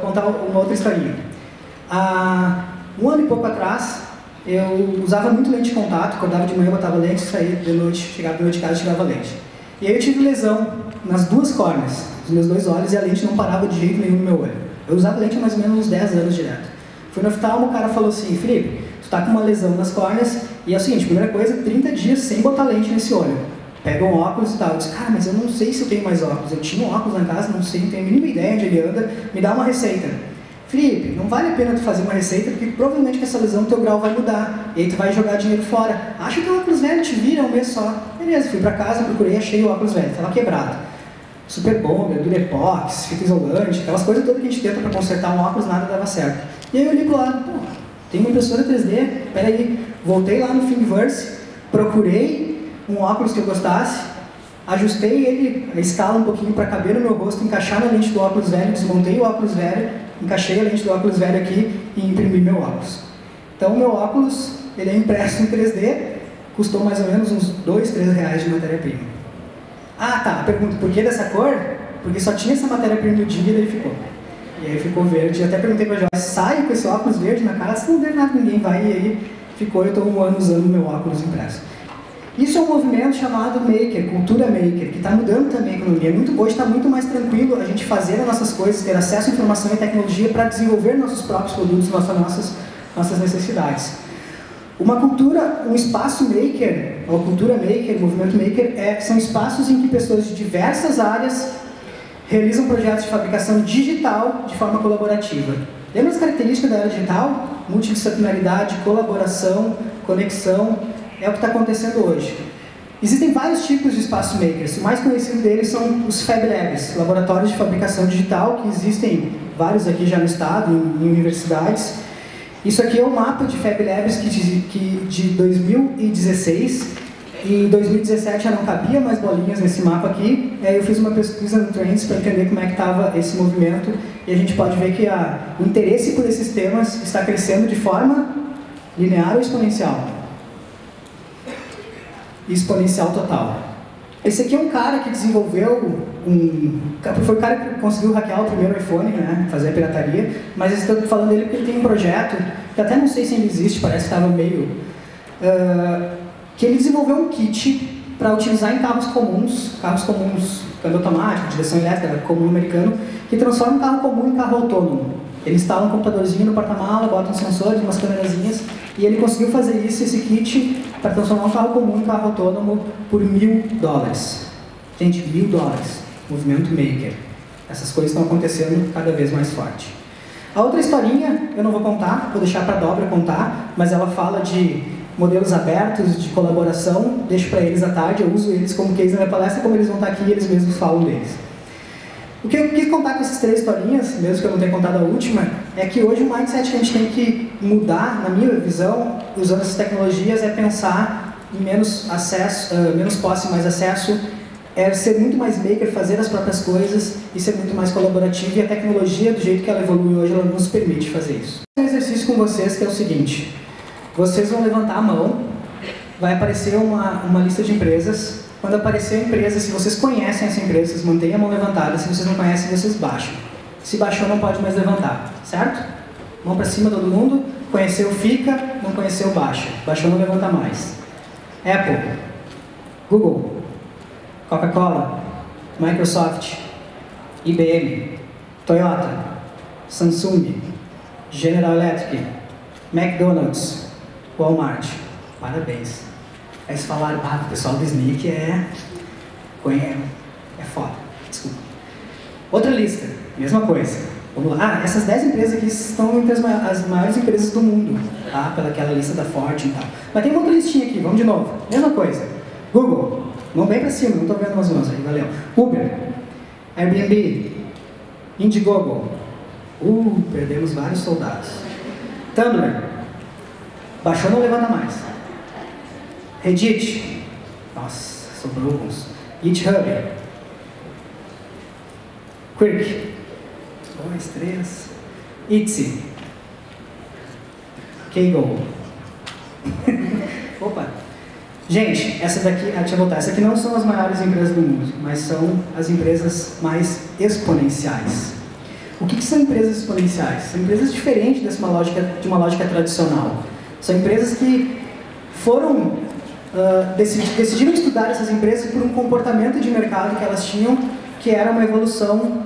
contar uma outra historinha. Há 1 ano e pouco atrás, eu usava muito lente de contato, acordava de manhã, botava lente, saía de noite, chegava de noite de casa e tirava lente. E aí eu tive lesão nas 2 córneas, nos meus 2 olhos, e a lente não parava de jeito nenhum no meu olho. Eu usava lente há mais ou menos uns 10 anos direto. Fui no oftalmo, o cara falou assim, Felipe, tu tá com uma lesão nas córneas, e é o seguinte, primeira coisa, 30 dias sem botar lente nesse olho. Pega um óculos e tal. Eu disse, cara, mas eu não sei se eu tenho mais óculos. Eu tinha um óculos na casa, não sei, não tenho a mínima ideia onde ele anda. Me dá uma receita. Felipe, não vale a pena tu fazer uma receita, porque provavelmente com essa lesão teu grau vai mudar. E aí tu vai jogar dinheiro fora. Acha que o óculos velho te vira um mês só. Beleza, fui pra casa, procurei, achei o óculos velho. Tava quebrado. Super bonder, durepox, fita isolante, aquelas coisas todas que a gente tenta pra consertar um óculos, nada dava certo. E aí eu ligo lá, pô, tem uma impressora 3D, peraí. Voltei lá no Thingiverse, procurei um óculos que eu gostasse, ajustei ele, a escala um pouquinho para caber no meu rosto, encaixar na lente do óculos velho, desmontei o óculos velho, encaixei a lente do óculos velho aqui e imprimi meu óculos. Então o meu óculos, ele é impresso em 3D, custou mais ou menos uns 2, 3 reais de matéria-prima. Ah tá, pergunta, por que dessa cor? Porque só tinha essa matéria-prima no dia e ele ficou. E aí ficou verde, até perguntei para a Joyce, sai com esse óculos verde na cara, se não der nada, ninguém vai, e aí ficou, eu estou 1 ano usando meu óculos impresso. Isso é um movimento chamado Maker, cultura Maker, que está mudando também a economia. Hoje está muito mais tranquilo a gente fazer as nossas coisas, ter acesso à informação e tecnologia para desenvolver nossos próprios produtos, nossas necessidades. Uma cultura, um espaço Maker, ou cultura Maker, movimento Maker, são espaços em que pessoas de diversas áreas realizam projetos de fabricação digital de forma colaborativa. Lembra as características da era digital? Multidisciplinaridade, colaboração, conexão. É o que está acontecendo hoje. Existem vários tipos de espaço makers. O mais conhecido deles são os Fab Labs, laboratórios de fabricação digital, que existem vários aqui já no estado, em universidades. Isso aqui é um mapa de Fab Labs de 2016. E em 2017 já não cabia mais bolinhas nesse mapa aqui. E aí eu fiz uma pesquisa no Trends para entender como é que estava esse movimento. E a gente pode ver que o interesse por esses temas está crescendo de forma linear ou exponencial? Exponencial total. Esse aqui é um cara que desenvolveu foi o cara que conseguiu hackear o primeiro iPhone, né, fazer a pirataria, mas eu estou falando dele porque ele tem um projeto, que até não sei se ainda existe, parece que estava meio... que ele desenvolveu um kit para utilizar em carros comuns, câmbio automático, direção elétrica, comum americano, que transforma um carro comum em carro autônomo. Ele instala um computadorzinho no porta-mala, bota um sensor, umas câmerazinhas, e ele conseguiu fazer isso, esse kit, para transformar um carro comum em carro autônomo por $1.000. Gente, $1.000. Movimento Maker. Essas coisas estão acontecendo cada vez mais forte. A outra historinha, eu não vou contar, vou deixar para a Dobra contar, mas ela fala de modelos abertos de colaboração, deixo para eles à tarde, eu uso eles como case na minha palestra, como eles vão estar aqui e eles mesmos falam deles. O que eu quis contar com essas 3 historinhas, mesmo que eu não tenha contado a última, é que hoje o mindset que a gente tem que mudar, na minha visão, usando essas tecnologias, é pensar em menos acesso, menos posse, mais acesso, é ser muito mais maker, fazer as próprias coisas e ser muito mais colaborativo, e a tecnologia, do jeito que ela evolui hoje, ela nos permite fazer isso. Um exercício com vocês que é o seguinte: vocês vão levantar a mão, vai aparecer uma lista de empresas. Quando aparecer a empresa, se vocês conhecem essa empresa, vocês mantêm a mão levantada. Se vocês não conhecem, vocês baixam. Se baixou, não pode mais levantar, certo? Mão para cima todo mundo. Conheceu, fica. Não conheceu, baixa. Baixou, não levanta mais. Apple, Google, Coca-Cola, Microsoft, IBM, Toyota, Samsung, General Electric, McDonald's, Walmart. Parabéns. Aí eles falaram, o pessoal do SNCC é foda. Desculpa. Outra lista, mesma coisa. Vamos lá. Essas 10 empresas aqui estão entre as maiores empresas do mundo, tá? Pelaquela lista da Fortune e tal. Mas tem uma outra listinha aqui, vamos de novo. Mesma coisa. Google, mão bem pra cima, não estou vendo umas mãos aí, valeu. Uber, Airbnb, Indiegogo. Perdemos vários soldados. Tumblr, baixou, não levanta mais. Reddit, nossa, sobrou alguns. GitHub, Quirk, 2, 3, Etsy, Kaggle. Opa! Gente, essa daqui, deixa eu voltar, essa aqui não são as maiores empresas do mundo, mas são as empresas mais exponenciais. O que são empresas exponenciais? São empresas diferentes de uma lógica tradicional. São empresas que foram decidiram estudar essas empresas por um comportamento de mercado que elas tinham, que era uma evolução,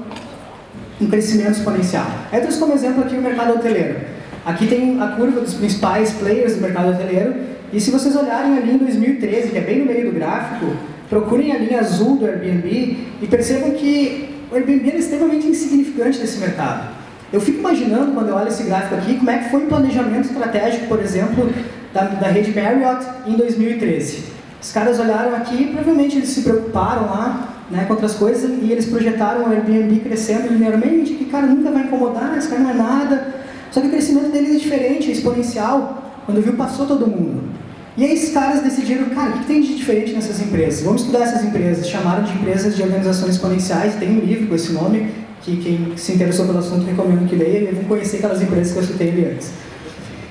um crescimento exponencial. Eu trouxe como exemplo aqui o mercado hoteleiro. Aqui tem a curva dos principais players do mercado hoteleiro, e se vocês olharem ali em 2013, que é bem no meio do gráfico, procurem a linha azul do Airbnb e percebam que o Airbnb é extremamente insignificante nesse mercado. Eu fico imaginando, quando eu olho esse gráfico aqui, como é que foi o planejamento estratégico, por exemplo, da rede Marriott em 2013. Os caras olharam aqui e provavelmente eles se preocuparam lá, né, com outras coisas, e eles projetaram o Airbnb crescendo linearmente, que cara nunca vai incomodar, esse cara não é nada. Só que o crescimento deles é diferente, é exponencial. Quando viu, passou todo mundo. E aí esses caras decidiram, cara, o que tem de diferente nessas empresas? Vamos estudar essas empresas. Chamaram de empresas de organizações exponenciais, tem um livro com esse nome, que quem se interessou pelo assunto recomendo que leia, e vão conhecer aquelas empresas que eu citei ali antes.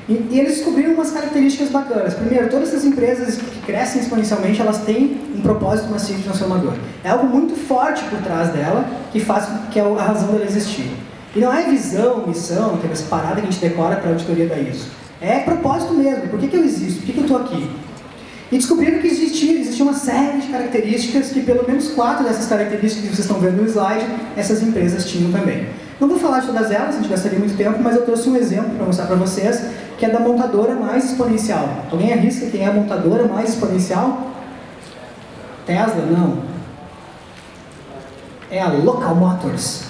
E eles descobriram umas características bacanas. Primeiro, todas essas empresas que crescem exponencialmente, elas têm um propósito massivo e transformador. É algo muito forte por trás dela, que é a razão dela existir. E não é visão, missão, aquela parada que a gente decora para a auditoria da ISO. É propósito mesmo. Por que eu existo? Por que eu estou aqui? E descobriram que existia uma série de características, que pelo menos 4 dessas características que vocês estão vendo no slide, essas empresas tinham também. Não vou falar de todas elas, a gente gastaria muito tempo, mas eu trouxe um exemplo para mostrar para vocês, que é da montadora mais exponencial. Alguém arrisca quem é a montadora mais exponencial? Tesla? Não. É a Local Motors.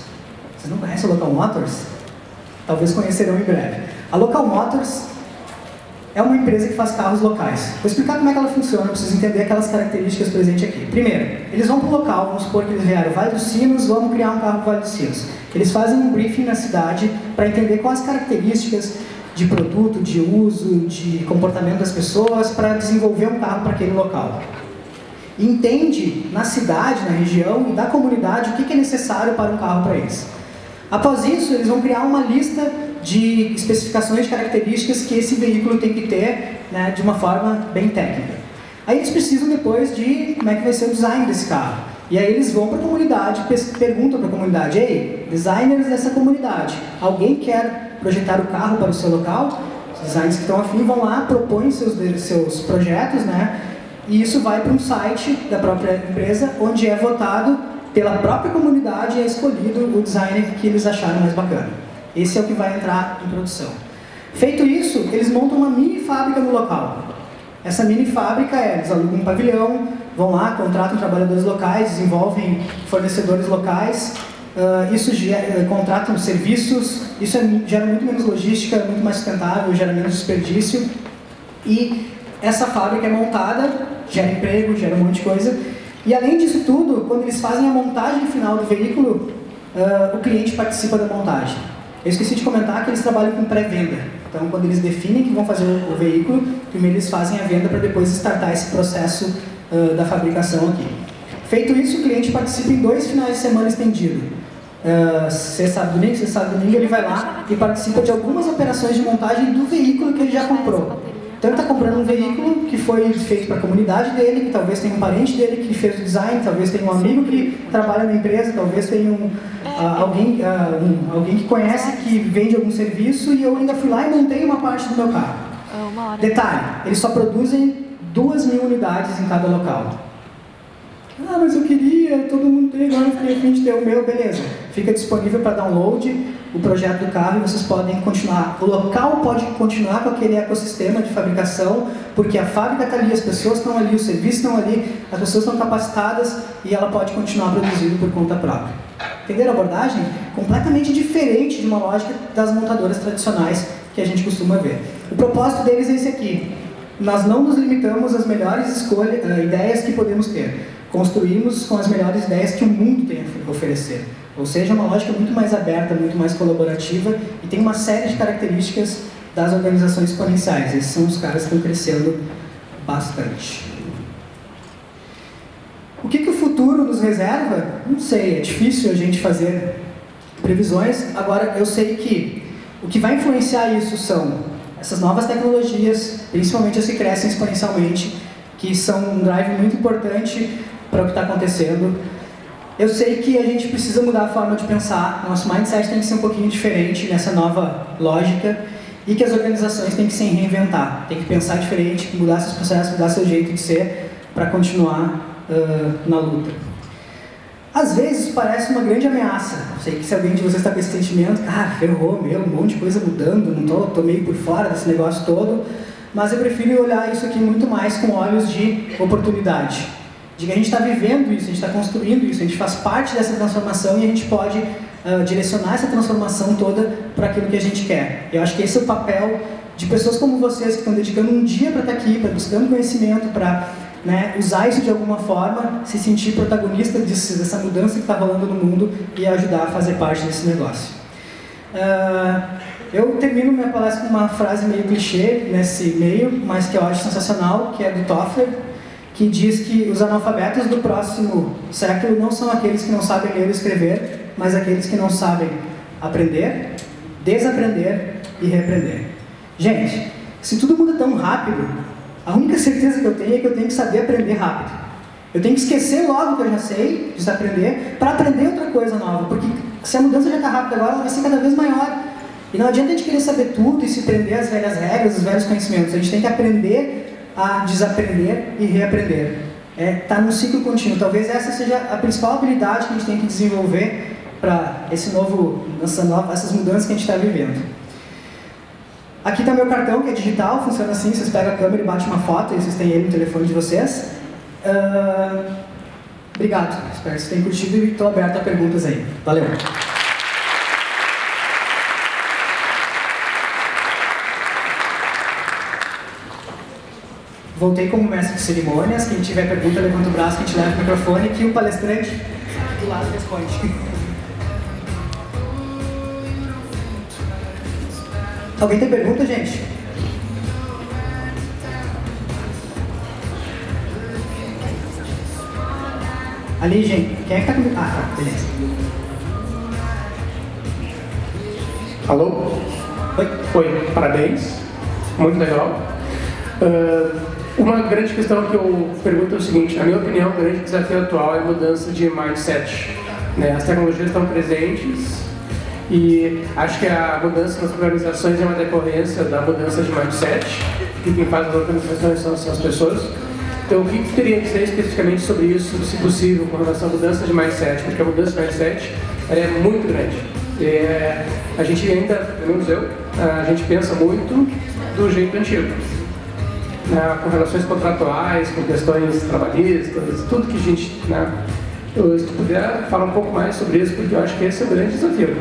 Vocês não conhecem a Local Motors? Talvez conhecerão em breve. A Local Motors é uma empresa que faz carros locais. Vou explicar como é que ela funciona, para vocês entenderem aquelas características presentes aqui. Primeiro, eles vão para o local, vamos supor que eles vieram Vale dos Sinos, vamos criar um carro para Vale dos Sinos. Eles fazem um briefing na cidade para entender quais as características de produto, de uso, de comportamento das pessoas, para desenvolver um carro para aquele local. Entende na cidade, na região e da comunidade o que é necessário para um carro para eles. Após isso, eles vão criar uma lista de especificações, de características que esse veículo tem que ter, né, de uma forma bem técnica. Aí eles precisam depois de como é que vai ser o design desse carro. E aí eles vão para a comunidade, perguntam para a comunidade, ei, designers dessa comunidade, alguém quer projetar o carro para o seu local? Os designers que estão afim vão lá, propõem seus projetos, né? E isso vai para um site da própria empresa, onde é votado pela própria comunidade e é escolhido o designer que eles acharam mais bacana. Esse é o que vai entrar em produção. Feito isso, eles montam uma mini fábrica no local. Essa mini fábrica eles alugam um pavilhão, vão lá, contratam trabalhadores locais, desenvolvem fornecedores locais, contratam serviços, isso gera muito menos logística, muito mais sustentável, gera menos desperdício. E essa fábrica é montada, gera emprego, gera um monte de coisa. E além disso tudo, quando eles fazem a montagem final do veículo, o cliente participa da montagem. Eu esqueci de comentar que eles trabalham com pré-venda. Então, quando eles definem que vão fazer o veículo, primeiro eles fazem a venda para depois startar esse processo da fabricação aqui. Feito isso, o cliente participa em 2 finais de semana estendido. Sexta, sábado, domingo, ele vai lá e participa de algumas operações de montagem do veículo que ele já comprou. Então, ele está comprando um veículo que foi feito para a comunidade dele, que talvez tenha um parente dele que fez o design, talvez tenha um amigo que trabalha na empresa, talvez tenha alguém que conhece, que vende algum serviço, e eu ainda fui lá e montei uma parte do meu carro. Detalhe, eles só produzem 2.000 unidades em cada local. Ah, mas eu queria, todo mundo tem, agora eu fiquei a fim de ter o meu, beleza. Fica disponível para download o projeto do carro e vocês podem continuar. O local pode continuar com aquele ecossistema de fabricação, porque a fábrica está ali, as pessoas estão ali, os serviços estão ali, as pessoas estão capacitadas e ela pode continuar produzindo por conta própria. Entenderam a abordagem? Completamente diferente de uma lógica das montadoras tradicionais que a gente costuma ver. O propósito deles é esse aqui. Nós não nos limitamos às melhores ideias que podemos ter. Construímos com as melhores ideias que o mundo tem a oferecer. Ou seja, uma lógica muito mais aberta, muito mais colaborativa e tem uma série de características das organizações exponenciais. Esses são os caras que estão crescendo bastante. O que o futuro nos reserva? Não sei, é difícil a gente fazer previsões. Agora, eu sei que o que vai influenciar isso são essas novas tecnologias, principalmente as que crescem exponencialmente, que são um drive muito importante para o que está acontecendo. Eu sei que a gente precisa mudar a forma de pensar, nosso mindset tem que ser um pouquinho diferente nessa nova lógica e que as organizações têm que se reinventar, tem que pensar diferente, mudar seus processos, mudar seu jeito de ser para continuar na luta. Às vezes parece uma grande ameaça. Sei que se alguém de vocês está com esse sentimento, ferrou, um monte de coisa mudando, não tô meio por fora desse negócio todo, mas eu prefiro olhar isso aqui muito mais com olhos de oportunidade. De que a gente está vivendo isso, a gente está construindo isso, a gente faz parte dessa transformação e a gente pode direcionar essa transformação toda para aquilo que a gente quer. Eu acho que esse é o papel de pessoas como vocês que estão dedicando um dia para estar aqui, para buscando conhecimento, para usar isso de alguma forma, se sentir protagonista dessa mudança que está rolando no mundo e ajudar a fazer parte desse negócio. Eu termino minha palestra com uma frase meio clichê nesse meio, mas que eu acho sensacional, que é do Toffler, que diz que os analfabetos do próximo século não são aqueles que não sabem ler ou escrever, mas aqueles que não sabem aprender, desaprender e reaprender. Gente, se tudo muda tão rápido, a única certeza que eu tenho é que eu tenho que saber aprender rápido. Eu tenho que esquecer logo o que eu já sei, desaprender, para aprender outra coisa nova, porque se a mudança já está rápida agora, ela vai ser cada vez maior. E não adianta a gente querer saber tudo e se prender às velhas regras, os velhos conhecimentos. A gente tem que aprender a desaprender e reaprender. Tá num ciclo contínuo. Talvez essa seja a principal habilidade que a gente tem que desenvolver para essas mudanças que a gente está vivendo. Aqui está meu cartão, que é digital, funciona assim, vocês pegam a câmera e batem uma foto, e vocês têm ele no telefone de vocês. Obrigado, espero que vocês tenham curtido e estou aberto a perguntas aí. Valeu! Voltei como mestre de cerimônias, quem tiver pergunta levanta o braço, que a gente leva o microfone, que o palestrante do lado responde. Alguém tem pergunta, gente? Ali, gente, quem é que tá comigo? Tá, beleza. Alô? Oi, parabéns. Muito legal. Uma grande questão que eu pergunto é o seguinte: na minha opinião, o grande desafio atual é a mudança de mindset. As tecnologias estão presentes e acho que a mudança nas organizações é uma decorrência da mudança de mindset, e quem faz as organizações são as pessoas. Então, o que tu teria a dizer especificamente sobre isso, se possível, com relação à mudança de mindset? Porque a mudança de mindset é muito grande. A gente ainda, pelo menos eu, a gente pensa muito do jeito antigo. Com relações contratuais, com questões trabalhistas, tudo que a gente... se tu puder falar um pouco mais sobre isso, porque eu acho que esse é o grande desafio.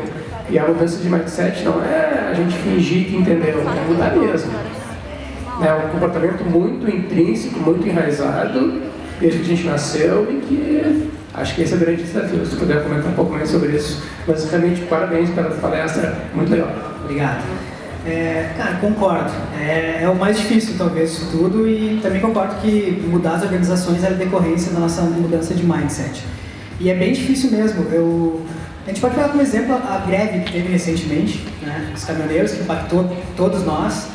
E a mudança de mindset não é a gente fingir que entendeu, é mudar mesmo. né? Um comportamento muito intrínseco, muito enraizado, desde que a gente nasceu, e que acho que esse é o grande desafio. Se puder comentar um pouco mais sobre isso. Mas realmente, parabéns pela palestra, muito legal. Obrigado. Cara, concordo. É o mais difícil, talvez, isso tudo, e também concordo que mudar as organizações é a decorrência da nossa mudança de mindset. E é bem difícil mesmo. A gente pode pegar como exemplo a greve que teve recentemente, né, dos caminhoneiros, que impactou todos nós.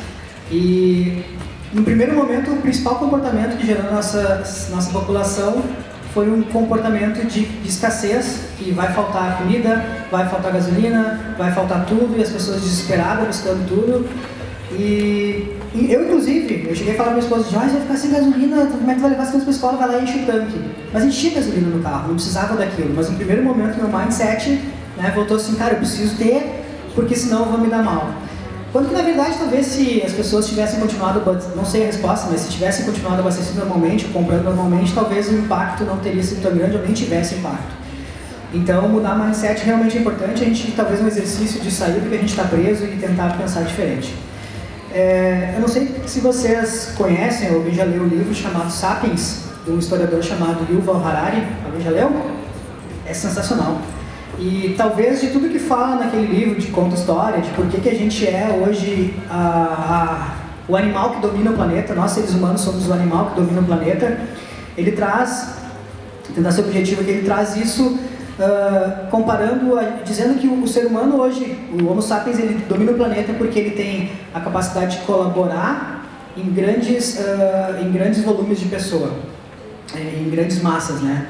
E, no primeiro momento, o principal comportamento que gerou na nossa população foi um comportamento de escassez, que vai faltar comida, vai faltar gasolina, vai faltar tudo, e as pessoas desesperadas buscando tudo. E eu, inclusive, eu cheguei a falar para minha esposa, Joyce, vai ficar sem gasolina, como é que vai levar as crianças para a escola? Vai lá e enche o tanque. Mas a gente tinha gasolina no carro, não precisava daquilo. Mas no primeiro momento, meu mindset, né, voltou assim, cara, eu preciso ter, porque senão eu vou me dar mal. Quando que, na verdade, talvez se as pessoas tivessem continuado, não sei a resposta, mas se tivessem continuado abastecendo normalmente, ou comprando normalmente, talvez o impacto não teria sido tão grande ou nem tivesse impacto. Então, mudar mindset realmente é importante, a gente talvez um exercício de sair do que a gente está preso e tentar pensar diferente. Eu não sei se vocês conhecem, alguém já leu um livro chamado Sapiens, de um historiador chamado Yuval Harari. Alguém já leu? É sensacional. E talvez de tudo que fala naquele livro, de conta história, de por que a gente é hoje o animal que domina o planeta, nós seres humanos somos o animal que domina o planeta, ele traz, tentar ser objetivo, que ele traz isso comparando, dizendo que o ser humano hoje, o Homo sapiens, ele domina o planeta porque ele tem a capacidade de colaborar em grandes volumes de pessoa, em grandes massas, né?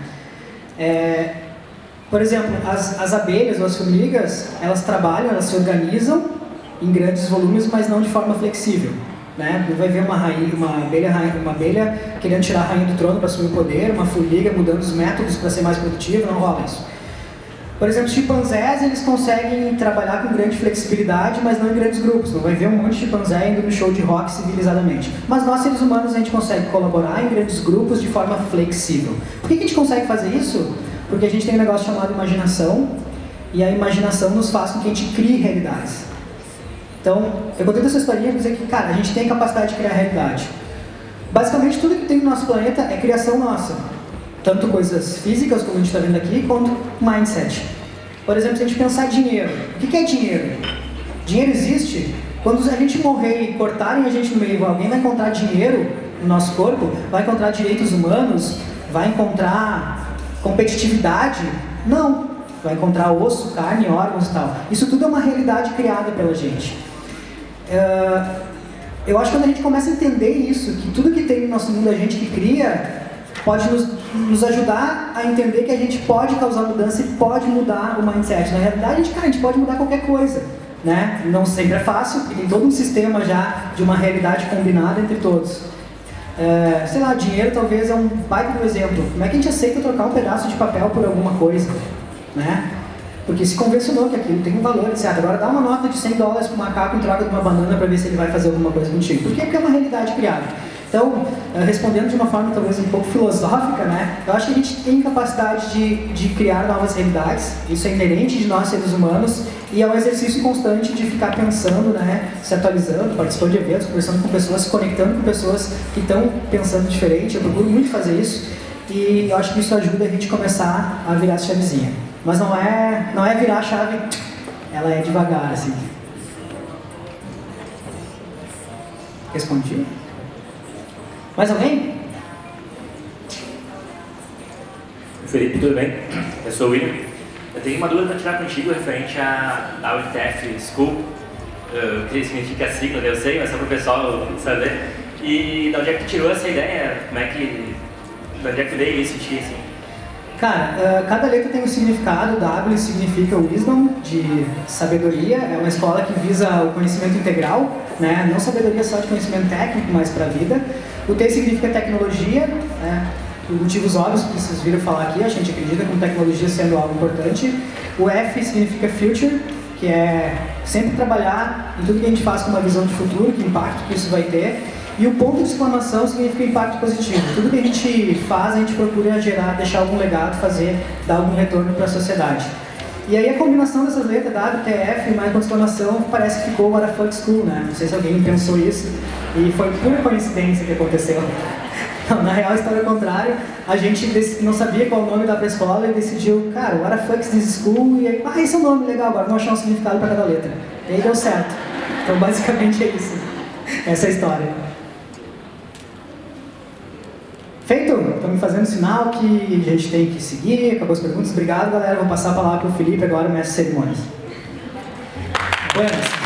Por exemplo, as abelhas ou as formigas, elas trabalham, elas se organizam em grandes volumes, mas não de forma flexível, né? Não vai ver uma abelha querendo tirar a rainha do trono para assumir o poder, uma formiga mudando os métodos para ser mais produtiva, não rola isso. Por exemplo, os chimpanzés, eles conseguem trabalhar com grande flexibilidade, mas não em grandes grupos. Não vai ver um monte de chimpanzé indo no show de rock civilizadamente. Mas nós, seres humanos, a gente consegue colaborar em grandes grupos de forma flexível. Por que a gente consegue fazer isso? Porque a gente tem um negócio chamado imaginação, e a imaginação nos faz com que a gente crie realidades. Então, eu contei essa historinha para dizer que, cara, a gente tem a capacidade de criar realidade. Basicamente, tudo que tem no nosso planeta é criação nossa. Tanto coisas físicas, como a gente está vendo aqui, quanto mindset. Por exemplo, se a gente pensar dinheiro. O que é dinheiro? Dinheiro existe. Quando a gente morrer e cortarem a gente no meio, alguém vai encontrar dinheiro no nosso corpo? Vai encontrar direitos humanos? Vai encontrar competitividade? Não. Vai encontrar osso, carne, órgãos e tal. Isso tudo é uma realidade criada pela gente. Eu acho que quando a gente começa a entender isso, que tudo que tem no nosso mundo a gente que cria, pode nos ajudar a entender que a gente pode causar mudança e pode mudar o mindset. Na realidade, a gente pode mudar qualquer coisa, né? Não sempre é fácil, porque tem todo um sistema já de uma realidade combinada entre todos. Sei lá, dinheiro talvez é um baita do exemplo. Como é que a gente aceita trocar um pedaço de papel por alguma coisa, né? Porque se convencionou que aquilo tem um valor, etc. Agora dá uma nota de $100 para o macaco em troca de uma banana para ver se ele vai fazer alguma coisa contigo. Por quê? Porque é uma realidade criada. Então, respondendo de uma forma talvez um pouco filosófica, né? Eu acho que a gente tem capacidade de criar novas realidades. Isso é inerente de nós, seres humanos, e é um exercício constante de ficar pensando, né? Se atualizando, participando de eventos, conversando com pessoas, se conectando com pessoas que estão pensando diferente. Eu procuro muito fazer isso, e eu acho que isso ajuda a gente começar a virar essa chavezinha. Mas não é virar a chave, ela é devagar, assim. Respondi? Mais alguém? Felipe, tudo bem? Eu sou o William. Eu tenho uma dúvida para tirar contigo referente à UNTF School. O que significa a sigla, eu sei, mas só para o pessoal saber. E de onde é que tu tirou essa ideia? De onde é que tu veio isso em ti, assim? Cara, cada letra tem um significado. W significa wisdom, de sabedoria. É uma escola que visa o conhecimento integral, né? Não sabedoria só de conhecimento técnico, mas para a vida. O T significa tecnologia, né? Por motivos óbvios que vocês viram falar aqui, a gente acredita com tecnologia sendo algo importante. O F significa future, que é sempre trabalhar em tudo que a gente faz com uma visão de futuro, que impacto que isso vai ter. E o ponto de exclamação significa impacto positivo. Tudo que a gente faz, a gente procura deixar algum legado, dar algum retorno para a sociedade. E aí a combinação dessas letras, WTF, mais uma exclamação, parece que ficou What the Fuck School, né? Não sei se alguém pensou isso, e foi pura coincidência que aconteceu. Não, na real, a história é o contrário. A gente não sabia qual o nome da escola e decidiu, cara, What the Fuck is this school? E aí, esse é o nome, legal, agora vamos achar um significado para cada letra. E aí deu certo. Então, basicamente é isso. Essa é a história. Feito? Estão me fazendo sinal que a gente tem que seguir. Acabou as perguntas. Obrigado, galera. Vou passar a palavra para o Felipe, agora, mestre de cerimônias. Buenas.